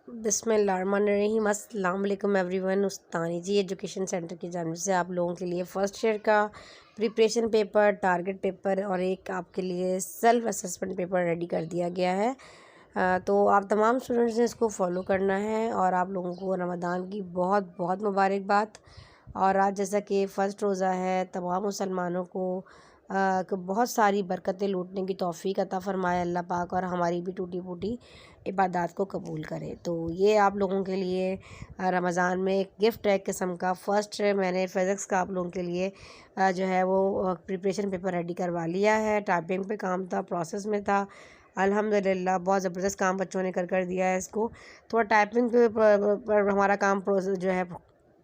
बिस्मिल्लाहिर्रहमानिर्रहीम। अस्सलाम वालेकुम एवरीवन। उस्तानी जी एजुकेशन सेंटर की जानिब से आप लोगों के लिए फ़र्स्ट ईयर का प्रिपरेशन पेपर, टारगेट पेपर और एक आपके लिए सेल्फ असेसमेंट पेपर रेडी कर दिया गया है। तो आप तमाम स्टूडेंट्स ने इसको फॉलो करना है और आप लोगों को रमज़ान की बहुत बहुत मुबारकबाद। और आज जैसा कि फ़र्स्ट रोज़ा है, तमाम मुसलमानों को बहुत सारी बरकतें लूटने की तौफ़ीक अता फ़रमाए अल्लाह पाक, और हमारी भी टूटी फूटी इबादत को कबूल करे। तो ये आप लोगों के लिए रमज़ान में एक गिफ्ट है किस्म का। फ़र्स्ट मैंने फ़िज़िक्स का आप लोगों के लिए जो है वो प्रिपरेशन पेपर रेडी करवा लिया है। टाइपिंग पे काम था, प्रोसेस में था। अल्हम्दुलिल्लाह बहुत ज़बरदस्त काम बच्चों ने कर दिया है इसको। थोड़ा टाइपिंग पर हमारा काम प्रोसेस जो है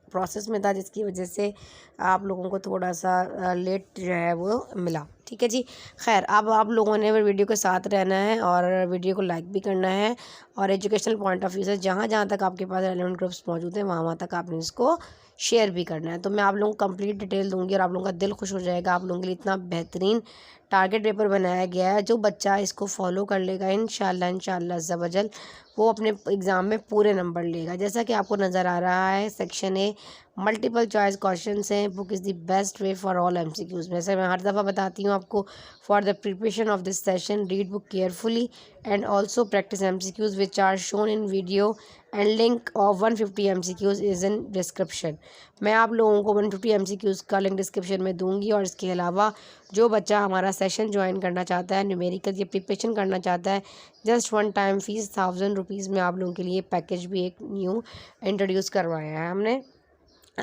प्रोसेस में था, जिसकी वजह से आप लोगों को थोड़ा सा लेट जो है वो मिला। ठीक है जी। खैर, अब आप लोगों ने वीडियो के साथ रहना है और वीडियो को लाइक भी करना है, और एजुकेशनल पॉइंट ऑफ व्यू से जहाँ जहाँ तक आपके पास रेलेवेंट ग्रुप्स मौजूद हैं वहाँ वहाँ तक आपने इसको शेयर भी करना है। तो मैं आप लोगों को कंप्लीट डिटेल दूंगी और आप लोगों का दिल खुश हो जाएगा। आप लोगों के लिए इतना बेहतरीन टारगेट पेपर बनाया गया है, जो बच्चा इसको फॉलो कर लेगा इंशाल्लाह अज़्ज़ा वजल वो अपने एग्ज़ाम में पूरे नंबर लेगा। जैसा कि आपको नज़र आ रहा है, section A multiple choice questions हैं। Book is the best way for all MCQs. वैसे मैं हर दफ़ा बताती हूँ आपको, for the preparation of this session read book carefully and also practice MCQs which are shown in video and link of 150 MCQs is in description. मैं आप लोगों को 150 एमसीक्यूज़ का लिंक डिस्क्रिप्शन में दूंगी। और इसके अलावा जो बच्चा हमारा सेशन ज्वाइन करना चाहता है, न्यूमेरिकल या प्रिपरेशन करना चाहता है, just one time fees 1000 rupees में आप लोगों के लिए पैकेज भी एक न्यू इंट्रोड्यूस करवाया है हमने,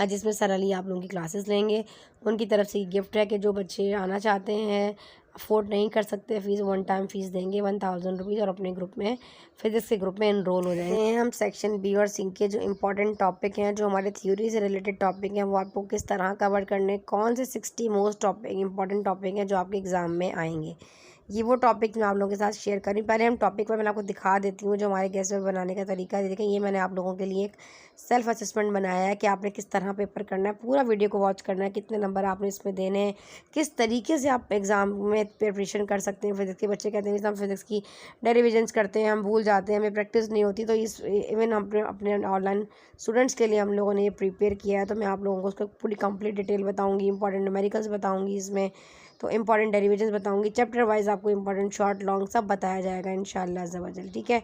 जिसमें सर अली आप लोगों की क्लासेस लेंगे। उनकी तरफ से गिफ्ट है कि जो बच्चे आना चाहते हैं, अफोर्ड नहीं कर सकते फ़ीस, वन टाइम फ़ीस देंगे 1000 रुपीज़ और अपने ग्रुप में, फिज़िक्स के ग्रुप में इनरोल हो जाएंगे। हम सेक्शन बी और सी के जो इंपॉर्टेंट टॉपिक हैं, जो हमारे थ्योरी से रिलेटेड टॉपिक हैं, वो आपको किस तरह कवर करने, कौन से 60 मोस्ट टॉपिक इंपॉर्टेंट टॉपिक हैं जो आपके एग्ज़ाम में आएंगे, ये वो टॉपिक मैं आप लोगों के साथ शेयर करी। पहले हम टॉपिक पर मैं आपको दिखा देती हूँ जो हमारे गेस्ट पेपर बनाने का तरीका है। देखें, ये मैंने आप लोगों के लिए एक सेल्फ असेसमेंट बनाया है कि आपने किस तरह पेपर करना है। पूरा वीडियो को वॉच करना है, कितने नंबर आपने इसमें देने हैं, किस तरीके से आप एग्ज़ाम में प्रिपरेशन कर सकते हैं। फिज़िक्स के बच्चे कहते हैं हम फिज़िक्स की डेरिवेशंस करते हैं, हम भूल जाते हैं, हमें प्रैक्टिस नहीं होती। तो इस इवन हम अपने ऑनलाइन स्टूडेंट्स के लिए हम लोगों ने ये प्रिपेयर किया है। तो मैं आप लोगों को उसको पूरी कंप्लीट डिटेल बताऊँगी, इंपॉर्टेंट न्यूमेरिकल्स बताऊँगी इसमें, तो इंपॉर्टेंट डेरिवेशंस बताऊंगी, चैप्टर वाइज आपको इंपॉर्टेंट शॉर्ट लॉन्ग सब बताया जाएगा इंशाल्लाह अज़्ज़ा वजल। ठीक है,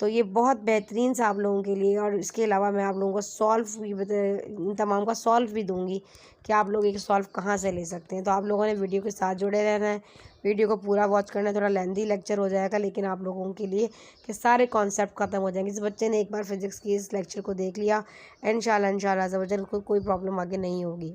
तो ये बहुत बेहतरीन सा आप लोगों के लिए। और इसके अलावा मैं आप लोगों को सॉल्व भी इन तमाम का सॉल्व भी दूंगी कि आप लोग एक सॉल्व कहाँ से ले सकते हैं। तो आप लोगों ने वीडियो के साथ जुड़े रहना है, वीडियो को पूरा वॉच करना है। थोड़ा लेंदी लेक्चर हो जाएगा, लेकिन आप लोगों के लिए कि सारे कॉन्सेप्ट ख़त्म हो जाएंगे। जिस बच्चे ने एक बार फिज़िक्स की इस लेक्चर को देख लिया, इंशाल्लाह अज़्ज़ा वजल कोई प्रॉब्लम आगे नहीं होगी।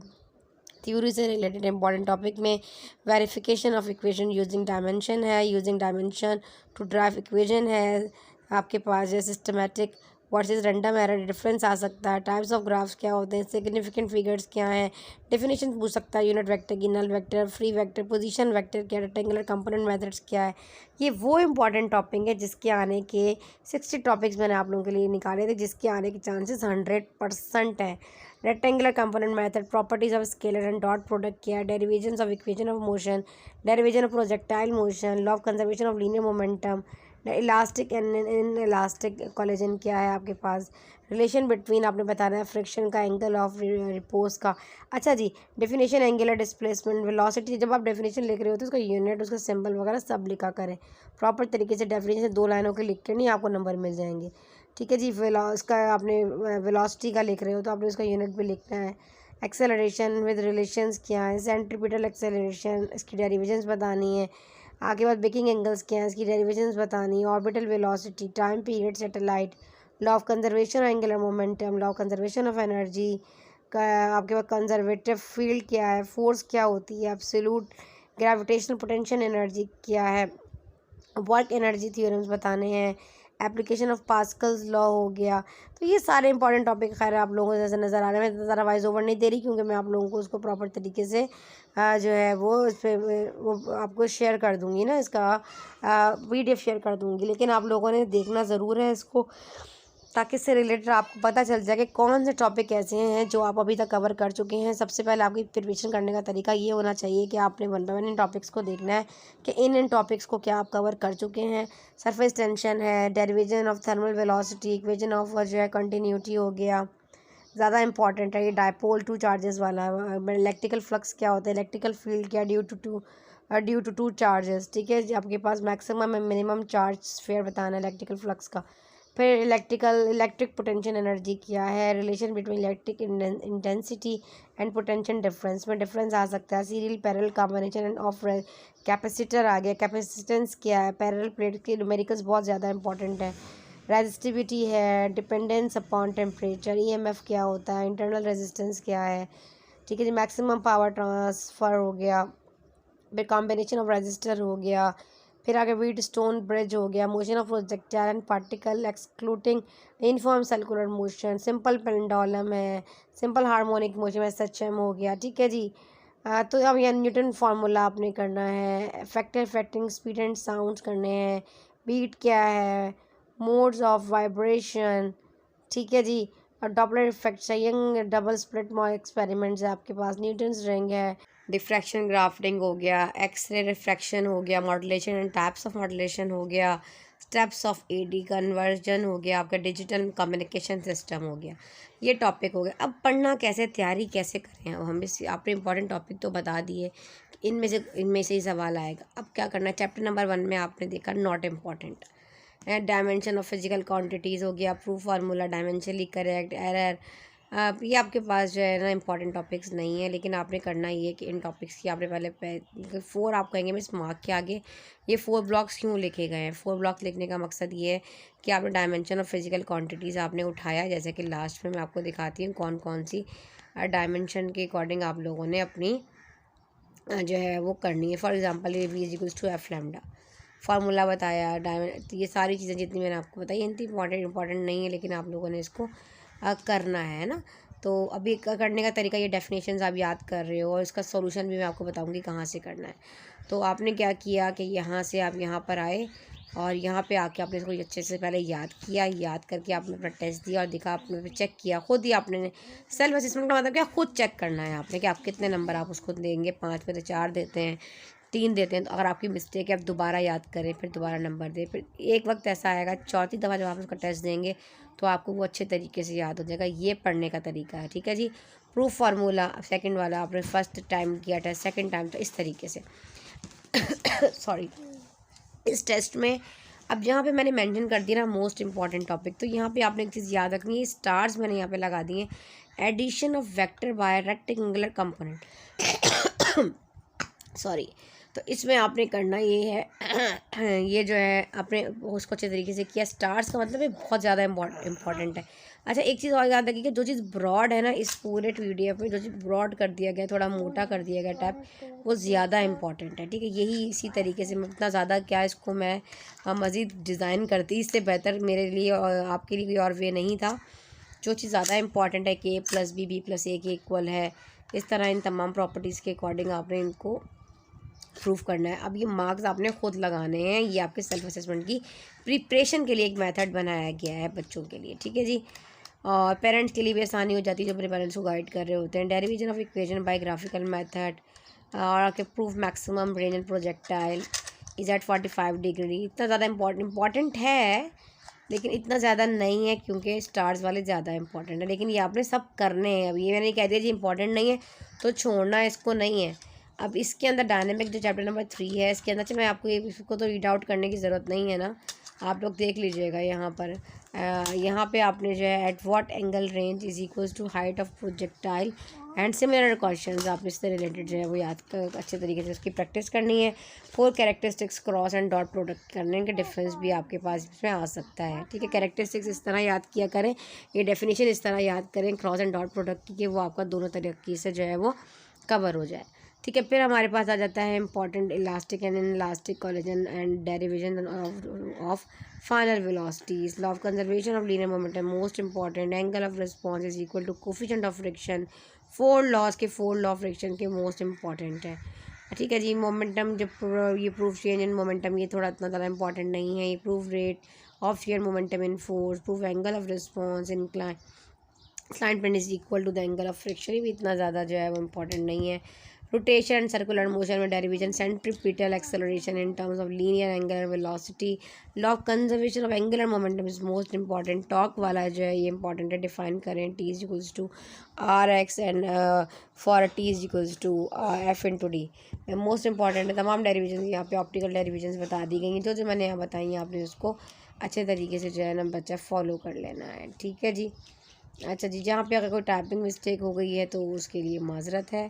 थ्योरी से रिलेटेड इंपॉर्टेंट टॉपिक में verification of equation using dimension है, using dimension to derive equation है आपके पास, है systematic versus random error difference आ सकता है, टाइप्स ऑफ ग्राफ्स क्या होते हैं, सिग्निफिकेंट फिगर्स क्या हैं, डेफिनेशन पूछ सकता है, यूनिट वेक्टर की, null vector, free vector, position vector क्या, रेक्टेंगुलर कंपोनेंट मेथड्स क्या है। ये वो इंपॉर्टेंट टॉपिक है जिसके आने के 60 टॉपिक्स मैंने आप लोगों के लिए निकाले थे, जिसके आने के चांसेस 100% हैं। Rectangular component method, properties of scalar and dot product क्या है, derivations of equation of motion, derivation of projectile motion, law of conservation of linear momentum, elastic and in elastic collision क्या है आपके पास, रिलेशन बिटवीन आपने बताना है friction का, angle of repose का। अच्छा जी, डेफिनेशन, एंगुलर डिस्प्लेसमेंट, वेलोसिटी। जब आप डेफिनेशन लिख रहे होते हैं उसका यूनिट, उसका सिंबल वगैरह सब लिखा करें प्रॉपर तरीके से। डेफिनेशन 2 लाइनों के लिख के नहीं आपको नंबर मिल जाएंगे। ठीक है जी। इसका आपने वेलोसिटी का लिख रहे हो तो आपने उसका यूनिट भी लिखना है। एक्सेलरेशन विद रिलेशंस क्या है, सेंट्रीपिटल एक्सेलरेशन, इसकी डेरिवेशंस बतानी है। आगे बाद बेकिंग एंगल्स क्या है, इसकी डेरिवेशंस बतानी है। Orbital velocity, time period, satellite, law of conservation of angular momentum, law of conservation of energy का, आपके पास कंजर्वेटिव फील्ड क्या है, फोर्स क्या होती है, एब्सोल्यूट ग्रेविटेशनल पोटेंशियल एनर्जी क्या है, वर्क एनर्जी थ्योरम्स बताने हैं, एप्लीकेशन ऑफ पास्कल्स लॉ हो गया। तो ये सारे इंपॉर्टेंट टॉपिक खैर आप लोगों को जैसे नज़र आ रहे हैं। मैं ज़रा वाइज ओवर नहीं दे रही क्योंकि मैं आप लोगों को उसको प्रॉपर तरीके से जो है वो इस पर वो आपको शेयर कर दूँगी ना, इसका PDF शेयर कर दूँगी। लेकिन आप लोगों ने देखना ज़रूर है इसको, ताकि इससे रिलेटेड आपको पता चल जाए कि कौन से टॉपिक ऐसे हैं जो आप अभी तक कवर कर चुके हैं। सबसे पहले आपकी प्रिपरेशन करने का तरीका ये होना चाहिए कि आपने one by one in topics को देखना है कि इन टॉपिक्स को क्या आप कवर कर चुके हैं। सरफेस टेंशन है, derivation of thermal velocity, equation of जो है कंटिन्यूटी हो गया, ज़्यादा इंपॉर्टेंट है ये डायपोल टू चार्जेस वाला। इलेक्ट्रिकल फ्लक्स क्या होता है, इलेक्ट्रिकल फील्ड क्या ड्यू टू टू चार्जेस। ठीक है जी, आपके पास maximum and minimum charge sphere बताना है इलेक्ट्रिकल फ्लक्स का। फिर इलेक्ट्रिक पोटेंशियल एनर्जी क्या है, relation between electric intensity and potential difference में डिफरेंस आ सकता है। Serial parallel combination and of capacitor आ गया, कैपेसिटेंस क्या है, पैरेलल प्लेट के न्यूमेरिकल्स बहुत ज़्यादा इंपॉर्टेंट है। रेजिस्टिविटी है, डिपेंडेंस अपॉन टेम्परेचर, ईएमएफ क्या होता है, इंटरनल रेजिस्टेंस क्या है। ठीक है जी, मैक्सिमम पावर ट्रांसफ़र हो गया, फिर कॉम्बिनेशन ऑफ रेजिस्टर हो गया, फिर आगे व्हीट स्टोन ब्रिज हो गया, motion of projectile and particle excluding uniform circular motion, simple pendulum है, सिंपल हार्मोनिक मोशन में SHM हो गया। ठीक है जी, तो अब यह न्यूटन फार्मूला आपने करना है, इफेक्टिंग स्पीड एंड साउंड्स करने हैं, बीट क्या है, मोड्स ऑफ वाइब्रेशन। ठीक है जी, और Doppler effect, young double split mall experiments है आपके पास, न्यूटन्स रिंग है, डिफ्रैक्शन ग्राफ्टिंग हो गया, एक्सरे रिफ्रैक्शन हो गया, modulation and types of modulation हो गया, स्टेप्स ऑफ AD कन्वर्जन हो गया, आपका डिजिटल कम्युनिकेशन सिस्टम हो गया। ये टॉपिक हो गया। अब पढ़ना कैसे, तैयारी कैसे करें, अब हम इस आपने इंपॉर्टेंट टॉपिक तो बता दिए, इनमें से ही सवाल आएगा। अब क्या करना है, चैप्टर नंबर 1 में आपने देखा नॉट इम्पॉर्टेंट है, डायमेंशन ऑफ फिजिकल क्वांटिटीज़ हो गया, proof formula, dimensionally correct, error. ये आपके पास जो है ना इंपॉर्टेंट टॉपिक्स नहीं है, लेकिन आपने करना ये है कि इन टॉपिक्स की आपने पहले 4 आप कहेंगे मिस मार्क के आगे ये 4 ब्लॉक्स क्यों लिखे गए हैं। 4 ब्लॉक्स लिखने का मकसद ये है कि आपने डायमेंशन ऑफ फिजिकल क्वांटिटीज़ आपने उठाया, जैसे कि लास्ट में मैं आपको दिखाती हूँ कौन कौन सी डायमेंशन के अकॉर्डिंग आप लोगों ने अपनी जो है वो करनी है। फॉर एग्जांपल ये V=F लैम्डा फार्मूला बताया, ये सारी चीज़ें जितनी मैंने आपको बताई इतनी इंपॉर्टेंट नहीं है, लेकिन आप लोगों ने इसको करना है ना। तो अभी करने का तरीका, ये डेफिनेशंस आप याद कर रहे हो और इसका सॉल्यूशन भी मैं आपको बताऊंगी कहाँ से करना है। तो आपने क्या किया कि यहाँ से आप यहाँ पर आए और यहाँ पे आके आपने इसको अच्छे से पहले याद किया, याद करके आपने अपना टेस्ट दिया और दिखा, आपने चेक किया खुद ही। आपने सेल्फ असेसमेंट का मतलब क्या, खुद चेक करना है आपने कि आप कितने नंबर आप उसको देंगे। 5 में से 4 देते हैं, 3 देते हैं, तो अगर आपकी मिस्टेक है आप दोबारा याद करें, फिर दोबारा नंबर दें। फिर एक वक्त ऐसा आएगा, चौथी दफ़ा जब आप उसका टेस्ट देंगे तो आपको वो अच्छे तरीके से याद हो जाएगा। ये पढ़ने का तरीका है। ठीक है जी, प्रूफ फार्मूला सेकंड वाला आपने फर्स्ट टाइम किया टेस्ट, सेकंड टाइम तो इस तरीके से सॉरी इस टेस्ट में। अब यहाँ पे मैंने मेंशन कर दिया ना मोस्ट इंपॉर्टेंट टॉपिक, तो यहाँ पे आपने एक चीज़ याद रखनी है, स्टार्स मैंने यहाँ पे लगा दिए, addition of vector by rectangular component sorry. तो इसमें आपने करना ये है ये जो है आपने उसको अच्छे तरीके से किया। स्टार्स का मतलब ये बहुत ज़्यादा इम्पॉर्टेंट है। अच्छा, एक चीज़ और याद रखिए कि जो चीज़ ब्रॉड है ना इस पूरे PDF में, जो चीज़ ब्रॉड कर दिया गया, थोड़ा मोटा कर दिया गया टैप, वो ज़्यादा इंपॉर्टेंट है। ठीक है, यही इसी तरीके से मैं इतना ज़्यादा क्या इसको मैं मज़ीद डिज़ाइन करती, इससे बेहतर मेरे लिए और आपके लिए कोई और वे नहीं था। जो चीज़ ज़्यादा इंपॉर्टेंट है कि A+B B+A के इक्वल है, इस तरह इन तमाम प्रॉपर्टीज़ के अकॉर्डिंग आपने इनको प्रूफ करना है। अब ये मार्क्स आपने खुद लगाने हैं, ये आपके सेल्फ असेसमेंट की प्रिपरेशन के लिए एक मेथड बनाया गया है बच्चों के लिए। ठीक है जी, और पेरेंट्स के लिए भी आसानी हो जाती है जो अपने पेरेंट्स को गाइड कर रहे होते हैं। Derivation of equation by graphical method, और आपके proof maximum range and projectile is at 45 degree. इतना ज़्यादा इम्पॉर्टेंट है, लेकिन इतना ज़्यादा नहीं है क्योंकि स्टार्स वाले ज़्यादा इंपॉर्टेंट है, लेकिन ये आपने सब करने हैं। अब ये मैंने कह दिया जी इंपॉर्टेंट नहीं है तो छोड़ना इसको नहीं है। अब इसके अंदर डायनेमिक जो चैप्टर नंबर 3 है, इसके अंदर मैं आपको इसको तो रीड आउट करने की ज़रूरत नहीं है ना, आप लोग देख लीजिएगा। यहाँ पर यहाँ पे आपने जो है at what angle range is equals to height of projectile and similar questions आप इससे रिलेटेड जो है वो याद कर अच्छे तरीके से उसकी प्रैक्टिस करनी है। 4 characteristics cross and dot product करने के डिफरेंस भी आपके पास इसमें आ सकता है। ठीक है, कैरेक्टरिस्टिक्स इस तरह याद किया करें, ये डेफिनेशन इस तरह याद करें क्रॉस एंड डॉट प्रोडक्ट की, कि वो आपका दोनों तरीके से जो है वो कवर हो जाए। ठीक है, फिर हमारे पास आ जाता है important elastic and inelastic collision and derivation of final velocities, law of conservation of linear momentum most important, angle of response is equal to coefficient of friction, 4 laws के 4 लॉ ऑफ फ्रिक्शन के most important है। ठीक है जी, momentum जब ये proof change in momentum, ये थोड़ा इतना ज़्यादा इंपॉर्टेंट नहीं है। ये proof rate of share momentum in force, prove angle of response, incline slant plane is equal to the angle of friction. भी इतना ज़्यादा जो है वो इंपॉर्टेंट नहीं है। रोटेशन सर्कुलर मोशन में derivation, centripetal acceleration in terms of linear angular velocity, law of conservation of angular momentum is most important. Torque वाला जो है ये इंपॉर्टेंट है, डिफाइन करें T is equals to are x and for T is equals to F into D. Most important है। तमाम derivation यहाँ पे ऑप्टिकल डेरिवेशन बता दी गई हैं, जो मैंने यहाँ बताई हैं आपने उसको अच्छे तरीके से जो है ना बच्चा फॉलो कर लेना है। ठीक है जी। अच्छा जी, जहाँ पे अगर कोई टाइपिंग मिस्टेक हो गई है तो उसके लिए माजरत है।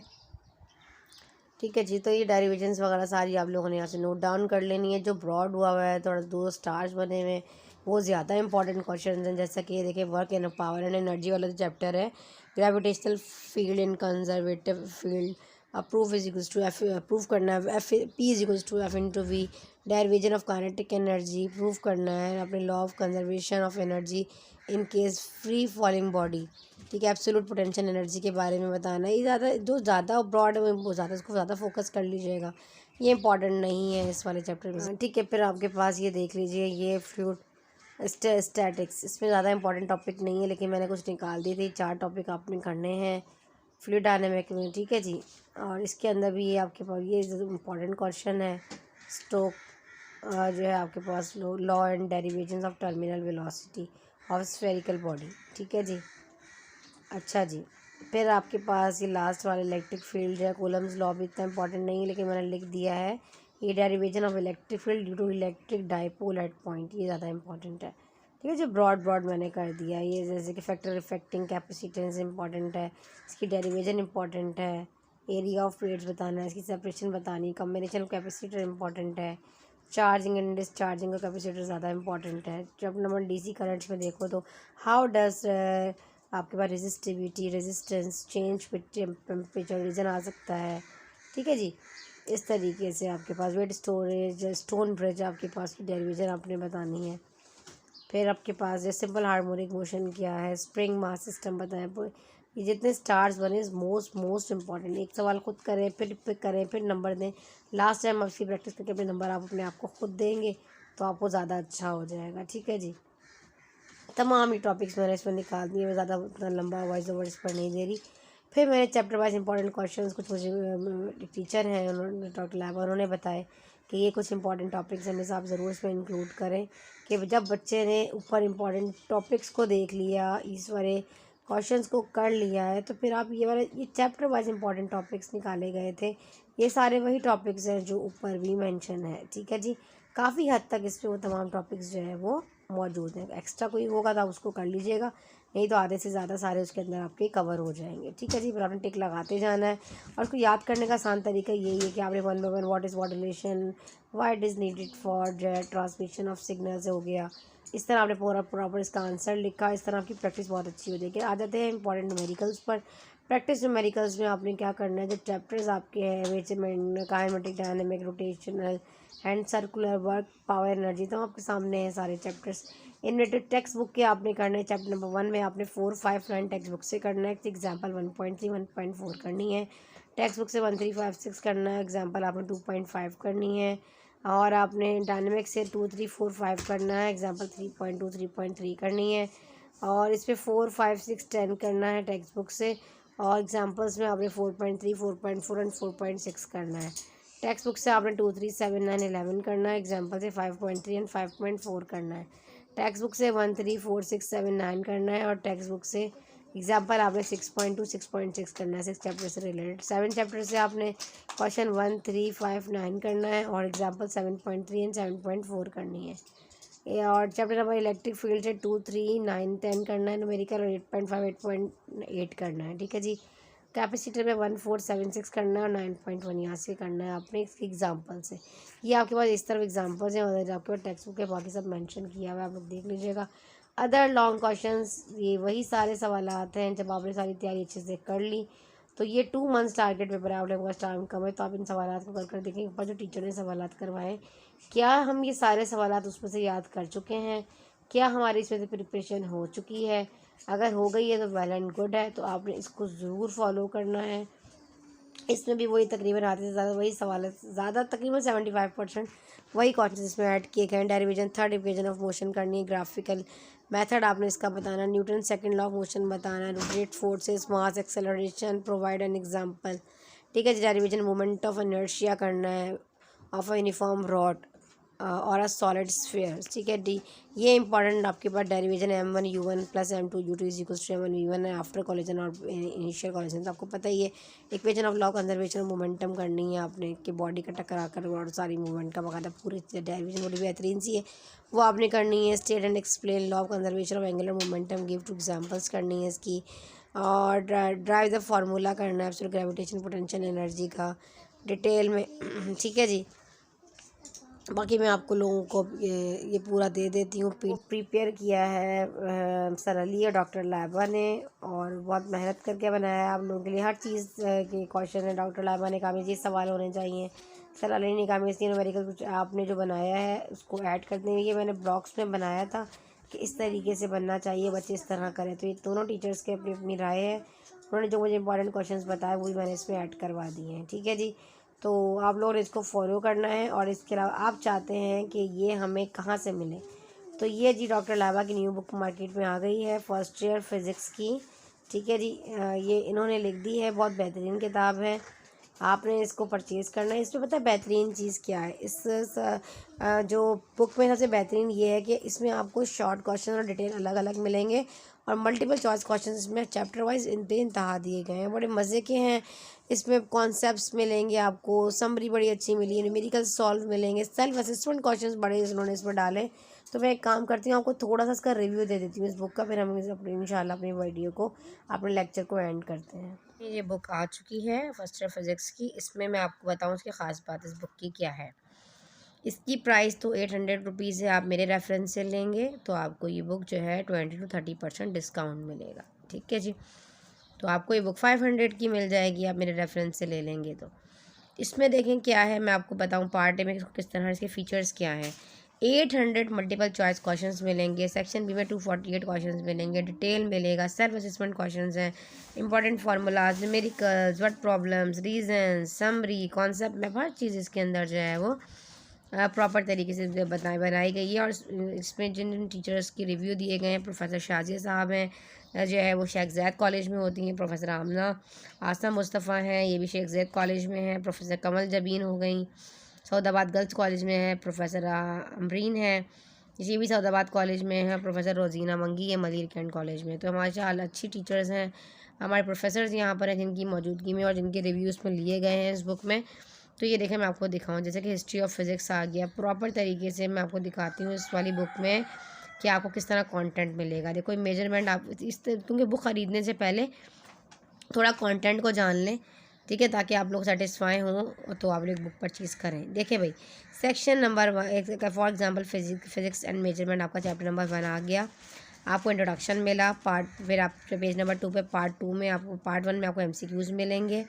ठीक है जी। तो ये डेरिवेशंस वगैरह सारी आप लोगों ने यहाँ से नोट डाउन कर लेनी है। जो ब्रॉड हुआ हुआ है थोड़ा 2 स्टार्स बने हुए हैं वो ज़्यादा इंपॉर्टेंट क्वेश्चन हैं। जैसा कि ये देखिए work and power and energy वाला जो चैप्टर है, gravitational field in conservative field, proof is equals to F, proof करना है F P is equals to F into V, derivation of kinetic energy proof करना है, अपने law of conservation of energy in case free falling body. ठीक है, absolute potential energy के बारे में बताना है। ये ज़्यादा जो ज़्यादा ब्रॉड है वो ज़्यादा इसको ज़्यादा फोकस कर लीजिएगा, ये इंपॉर्टेंट नहीं है इस वाले चैप्टर में। ठीक है, फिर आपके पास ये देख लीजिए ये फ्लूइड स्टैटिक्स, इसमें ज़्यादा इंपॉर्टेंट टॉपिक नहीं है लेकिन मैंने कुछ निकाल दी थी। 4 टॉपिक आपने करने हैं फ्लूइड डायनामिक में। ठीक है जी। और इसके अंदर भी ये आपके पास ये इंपॉर्टेंट क्वेश्चन है। स्टोक जो है आपके पास law and derivations of terminal velocity of spherical body. ठीक है जी। अच्छा जी, फिर आपके पास ये लास्ट वाले इलेक्ट्रिक फील्ड जो है कूलम्स लॉ भी इतना इंपॉर्टेंट नहीं है लेकिन मैंने लिख दिया है ये derivation of electric field due to electric dipole at point, ये ज़्यादा इंपॉर्टेंट है। ठीक है, जो ब्रॉड मैंने कर दिया है ये, जैसे कि फैक्टर रिफ्लेक्टिंग कैपेसिटेंस इंपॉर्टेंट है, इसकी डेरिवेशन इंपॉर्टेंट है, एरिया ऑफ प्लेट्स बताना है, इसकी सेपरेशन बतानी, कॉम्बिनेशन ऑफ कैपेसिटर इंपॉर्टेंट है, चार्जिंग एंड डिस्चार्जिंग का कैपेसिटर ज़्यादा इंपॉर्टेंट है। जब नंबर डीसी करंट्स में देखो तो हाउ डज आपके पास resistivity resistance change with temperature reason आ सकता है। ठीक है जी। इस तरीके से आपके पास वेट स्टोरेज स्टोन ब्रिज आपके पास की डेरिवेशन आपने बतानी है। फिर आपके पास जो सिंपल हार्मोनिक मोशन क्या है, स्प्रिंग मास सिस्टम बताएं। ये जितने स्टार्स बने मोस्ट इंपॉर्टेंट। एक सवाल खुद करें फिर पिक करें फिर नंबर दें। लास्ट टाइम आपकी प्रैक्टिस करके अपने नंबर आप अपने आप को खुद देंगे तो आपको ज़्यादा अच्छा हो जाएगा। ठीक है जी। तमाम ही टॉपिक्स मैंने इसमें निकाल दिए, मैं ज़्यादा उतना लंबा वॉइस ओवर इस पर नहीं दे रही। फिर मैंने चैप्टर वाइज इंपॉर्टेंट क्वेश्चंस कुछ मुझे टीचर हैं उन्होंने डॉक्टर लैबा उन्होंने बताए कि ये कुछ इंपॉर्टेंट टॉपिक्स हैं, मिस आप ज़रूर इसमें इंक्लूड करें कि जब बच्चे ने ऊपर इंपॉर्टेंट टॉपिक्स को देख लिया, इस वाले क्वेश्चंस को कर लिया है तो फिर आप ये चैप्टर वाइज इंपॉर्टेंट टॉपिक्स निकाले गए थे, ये सारे वही टॉपिक्स हैं जो ऊपर भी मेंशन है। ठीक है जी। काफ़ी हद तक इस पर वो तमाम टॉपिक्स जो है वो मौजूद हैं। एक्स्ट्रा कोई होगा तो आप उसको कर लीजिएगा, नहीं तो आधे से ज़्यादा सारे उसके अंदर आपके कवर हो जाएंगे। ठीक है जी। फिर आपने टिक लगाते जाना है और उसको याद करने का आसान तरीका यही है कि आपने 1 by 1 what is watt relation, why it is needed for transmission of signals हो गया। इस तरह आपने पूरा प्रॉपर इसका आंसर लिखा, इस तरह आपकी प्रैक्टिस बहुत अच्छी हो जाएगी। आ जाते हैं इंपॉर्टेंट न्यूमेरिकल्स पर। प्रैक्टिस न्यूमेरिकल्स में आपने क्या करना है, जो चैप्टर्स आपके हैं measurement, kinematic, dynamic, rotational and circular work, power, energy, तो आपके सामने हैं सारे चैप्टर्स। इनमें टेक्स्ट बुक के आपने करना है चैप्टर नंबर 1 में आपने 4, 5, 9 टेक्स्ट बुक से करना है। एग्जाम्पल 1.3, 1.4 करनी है। टेक्स्ट बुक से 1, 3, 5, 6 करना है। एग्जाम्पल आपने 2.5 करनी है। और आपने डायनेमिक से 2, 3, 4, 5 करना है। एग्जाम्पल 3.2, 3.3 करनी है। और इस पर 4, 5, 6, 10 करना है टेक्स्ट बुक से। और एग्जाम्पल्स में आपने 4.3, 4.4 एंड 4.6 करना है। टेक्स्ट बुक से आपने 2, 3, 7, 9, 11 करना है। एग्जाम्पल से 5.3 एंड 5.4 करना है। टेक्स्ट बुक से 1, 3, 4, 6, 7, 9 करना है। और टेक्स्ट बुक से एग्जाम्पल आपने 6.2, 6.6 करना है। 6 चैप्टर से रिलेटेड। 7 चैप्टर से आपने क्वेश्चन 1, 3, 5, 9 करना है। और एग्जाम्पल 7.3 एंड 7.4 करनी है। और चैप्टर नंबर इलेक्ट्रिक फील्ड से 2, 3, 9, 10 करना है न्यूमेरिकल। और 8.5, 8.8 करना है। ठीक है जी। कैपेसिटर में 1, 4, 7, 6 करना है। और 9.1 यहाँ से करना है आपने एग्जाम्पल से। ये आपके पास इस तरफ एग्जाम्पल्स हैं और आपके पास टेक्स्ट बुक के बाकी सब मेंशन किया हुआ है, आप लोग देख लीजिएगा। अदर लॉन्ग क्वेश्चंस ये वही सारे सवाल आते हैं। जब आपने सारी तैयारी अच्छे से कर ली तो ये 2 मंथ्स टारगेट पेपर है, आप लोगों का टाइम कम है तो आप इन सवाल को कर देखेंगे ऊपर जो टीचर ने सवाल करवाए क्या हम ये सारे सवाल उसमें से याद कर चुके हैं, क्या हमारी इसमें से प्रिपरेशन हो चुकी है। अगर हो गई है तो वेल एंड गुड है, तो आपने इसको ज़रूर फॉलो करना है। इसमें भी वही तकरीबन आधे से ज़्यादा वही सवाल है, ज़्यादा तकरीबन 75% वही क्वेश्चन इसमें ऐड किए गए हैं। Derivation, third equation of motion करनी है, ग्राफिकल मेथड आपने इसका बताना, Newton second law of motion बताना, rotate forces, mass, acceleration, provide an example. ठीक है जी। डेरिवेशन मोमेंट ऑफ इनर्शिया करना है ऑफ अ यूनिफॉर्म रॉड और अ सॉलिड स्फीयर। ठीक है डी। ये इंपॉर्टेंट आपके पास derivation m1u1 plus m2u2 is equals to m1v1 है आफ्टर कॉलिजन और इनिशियल कॉलिजन। तो आपको पता ही है equation of law conservation momentum करनी है आपने कि बॉडी का टकरा कर और सारी मूवमेंट का बकायदा पूरी डेरिवेशन बड़ी बेहतरीन सी है वो आपने करनी है। State and explain law of conservation of angular momentum, give two examples करनी है इसकी। और ड्राइव द फार्मूला करना है एब्सोल्यूट ग्रेविटेशन पोटेंशियल एनर्जी का डिटेल में। ठीक है जी। बाकी मैं आपको लोगों को ये पूरा दे देती हूँ। प्रिपेयर किया है सर अली और डॉक्टर लाइबा ने और बहुत मेहनत करके बनाया है आप लोगों के लिए। हर चीज़ के क्वेश्चन है। डॉक्टर लाइबा ने कहा ये सवाल होने चाहिए, सर अली ने कहा इसलिए न्यूमेरिकल कुछ आपने जो बनाया है उसको ऐड कर देंगे। ये मैंने ब्लॉग्स में बनाया था कि इस तरीके से बनना चाहिए, बच्चे इस तरह करें। तो ये दोनों टीचर्स के अपनी अपनी राय है, उन्होंने जो मुझे इंपॉर्टेंट क्वेश्चन बताए वही मैंने इसमें ऐड करवा दिए हैं। ठीक है जी। तो आप लोगों ने इसको फॉलो करना है और इसके अलावा आप चाहते हैं कि ये हमें कहाँ से मिले, तो ये जी डॉक्टर लाइबा की न्यू बुक मार्केट में आ गई है, फर्स्ट ईयर फिज़िक्स की। ठीक है जी। ये इन्होंने लिख दी है, बहुत बेहतरीन किताब है, आपने इसको परचेज़ करना है। इसमें पता है बेहतरीन चीज़ क्या है, जो बुक में सबसे बेहतरीन ये है कि इसमें आपको शॉर्ट क्वेश्चन और डिटेल अलग अलग मिलेंगे और मल्टीपल चॉइस क्वेश्चन इसमें चैप्टर वाइज इंतहा दिए गए हैं, बड़े मज़े के हैं। इसमें कॉन्सेप्ट्स मिलेंगे आपको, समरी बड़ी अच्छी मिली है, न्यूमेरिकल सॉल्व मिलेंगे, सेल्फ असेसमेंट क्वेश्चंस बड़े इन्होंने इसमें डाले। तो मैं एक काम करती हूँ, आपको थोड़ा सा इसका रिव्यू दे देती हूँ इस बुक का, फिर हम अपनी इंशाल्लाह अपनी वीडियो को अपने लेक्चर को एंड करते हैं। ये बुक आ चुकी है फर्स्ट ईयर फिज़िक्स की। इसमें मैं आपको बताऊँ उसकी ख़ास बात इस बुक की क्या है। इसकी प्राइस तो 800 रुपीज़ है। आप मेरे रेफरेंस से लेंगे तो आपको ये बुक जो है 20 to 30% डिस्काउंट मिलेगा। ठीक है जी। तो आपको ये बुक 500 की मिल जाएगी, आप मेरे रेफरेंस से ले लेंगे तो। इसमें देखें क्या है, मैं आपको बताऊं पार्ट ए में किस तरह इसके फीचर्स क्या हैं। 800 मल्टीपल चॉइस क्वेश्चंस मिलेंगे, सेक्शन बी में 248 क्वेश्चंस मिलेंगे, डिटेल मिलेगा, सेल्फ असेसमेंट क्वेश्चंस हैं, important formulas, numericals, word problems, reason, summary, concept में हर चीज़ इसके अंदर जो है वो प्रॉपर तरीके से बनाई गई है। और इसमें जिन जिन टीचर्स की रिव्यू दिए गए हैं, प्रोफेसर शाजिया साहब हैं जो है वो शेख ज़ैद कॉलेज में होती हैं, प्रोफेसर आमना आसम मुस्तफ़ा हैं ये भी शेख ज़ैद कॉलेज में हैं, प्रोफेसर कमल जबीन हो गई सऊदाबाद गर्ल्स कॉलेज में है, प्रोफेसर अमरीन है ये भी सऊदाबाद कॉलेज में है, प्रोफेसर रोजीना मंगी है मलिर कैंट कॉलेज में। तो माशाअल्लाह अच्छी टीचर्स हैं हमारे प्रोफेसर्स यहाँ पर हैं जिनकी मौजूदगी में और जिनके रिव्यूज़ में लिए गए हैं इस बुक में। तो ये देखें मैं आपको दिखाऊं, जैसे कि हिस्ट्री ऑफ फिज़िक्स आ गया, प्रॉपर तरीके से मैं आपको दिखाती हूँ इस वाली बुक में कि आपको किस तरह कंटेंट मिलेगा। देखो मेजरमेंट आप क्योंकि बुक ख़रीदने से पहले थोड़ा कंटेंट को जान लें, ठीक है, ताकि आप लोग सेटिस्फाई हों तो आप लोग बुक परचेज़ करें। देखिए भाई section number 1 for example physics and measurement आपका चैप्टर नंबर 1 आ गया, आपको इंट्रोडक्शन मिला पार्ट, फिर आप पेज नंबर 2 पे पार्ट 2 में आपको पार्ट 1 में आपको MCQs मिलेंगे,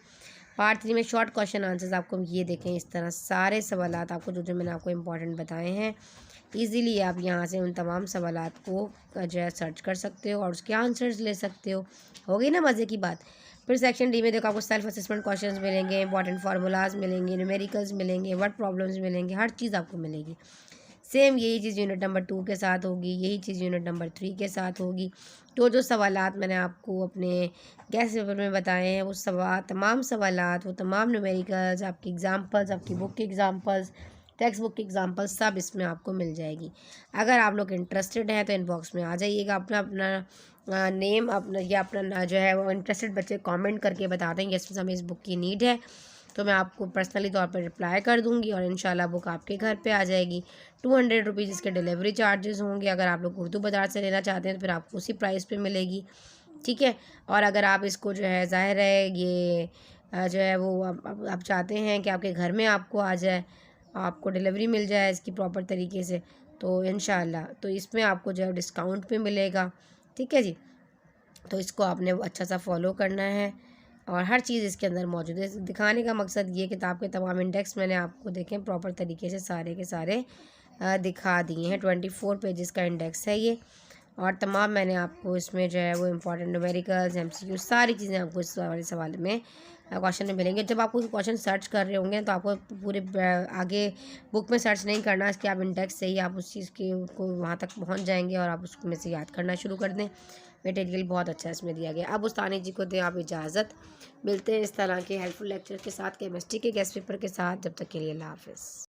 पार्ट 3 में शॉर्ट क्वेश्चन आंसर्स आपको ये देखें इस तरह सारे सवालात आपको जो मैंने आपको इंपॉर्टेंट बताए हैं इजीली आप यहाँ से उन तमाम सवालात को जो है सर्च कर सकते हो और उसके आंसर्स ले सकते हो गई ना मज़े की बात। फिर सेक्शन डी में देखो आपको सेल्फ असेसमेंट क्वेश्चंस मिलेंगे, इंपॉर्टेंट फार्मूलाज मिलेंगे, न्यूमेरिकल्स मिलेंगे, वर्ड प्रॉब्लम्स मिलेंगे, हर चीज़ आपको मिलेगी। सेम यही चीज़ यूनिट नंबर 2 के साथ होगी, यही चीज़ यूनिट नंबर 3 के साथ होगी। जो सवालात मैंने आपको अपने गेस्ट पेपर में बताए हैं वो तमाम सवालात, वो तमाम न्यूमेरिकल्स, आपकी एग्जांपल्स, आपकी बुक की एग्जांपल्स, टेक्स्ट बुक की एग्जांपल्स सब इसमें आपको मिल जाएगी। अगर आप लोग इंटरेस्टेड हैं तो इनबॉक्स में आ जाइएगा, अपना अपना नेम अपना या अपना जो है वो इंटरेस्टेड बच्चे कमेंट करके बता देंगे इसमें हमें इस बुक की नीड है, तो मैं आपको पर्सनली तौर पर रिप्लाई कर दूंगी और इंशाल्लाह बुक आपके घर पे आ जाएगी। 200 रुपीज़ इसके डिलीवरी चार्जेस होंगे। अगर आप लोग उर्दू बाज़ार से लेना चाहते हैं तो फिर आपको उसी प्राइस पे मिलेगी, ठीक है। और अगर आप इसको जो है ज़ाहिर है ये जो है वो आप चाहते हैं कि आपके घर में आपको आ जाए, आपको डिलीवरी मिल जाए इसकी प्रॉपर तरीके से, तो इंशाल्लाह तो इसमें आपको जो है डिस्काउंट पे मिलेगा, ठीक है जी। तो इसको आपने अच्छा सा फॉलो करना है और हर चीज़ इसके अंदर मौजूद है। दिखाने का मकसद ये किताब के तमाम इंडेक्स मैंने आपको देखें प्रॉपर तरीके से सारे के सारे दिखा दिए हैं। 24 पेजेस का इंडेक्स है ये और तमाम मैंने आपको इसमें जो है वो इम्पॉर्टेंट न्यूमेरिकल्स MCQ सारी चीज़ें आपको इस वाले सवाल में क्वेश्चन में मिलेंगे। जब आप क्वेश्चन सर्च कर रहे होंगे तो आपको पूरे आगे बुक में सर्च नहीं करना, इसके आप इंडेक्स से ही आप उस चीज़ के को वहाँ तक पहुँच जाएंगे और आप उसमें से याद करना शुरू कर दें। मटेरियल बहुत अच्छा इसमें दिया गया। अब उस्तानी जी को दें आप इजाज़त। मिलते हैं इस तरह के हेल्पफुल लेक्चर के साथ, केमिस्ट्री के गेस्ट पेपर के साथ। जब तक के लिए अल्लाह हाफ़िज़।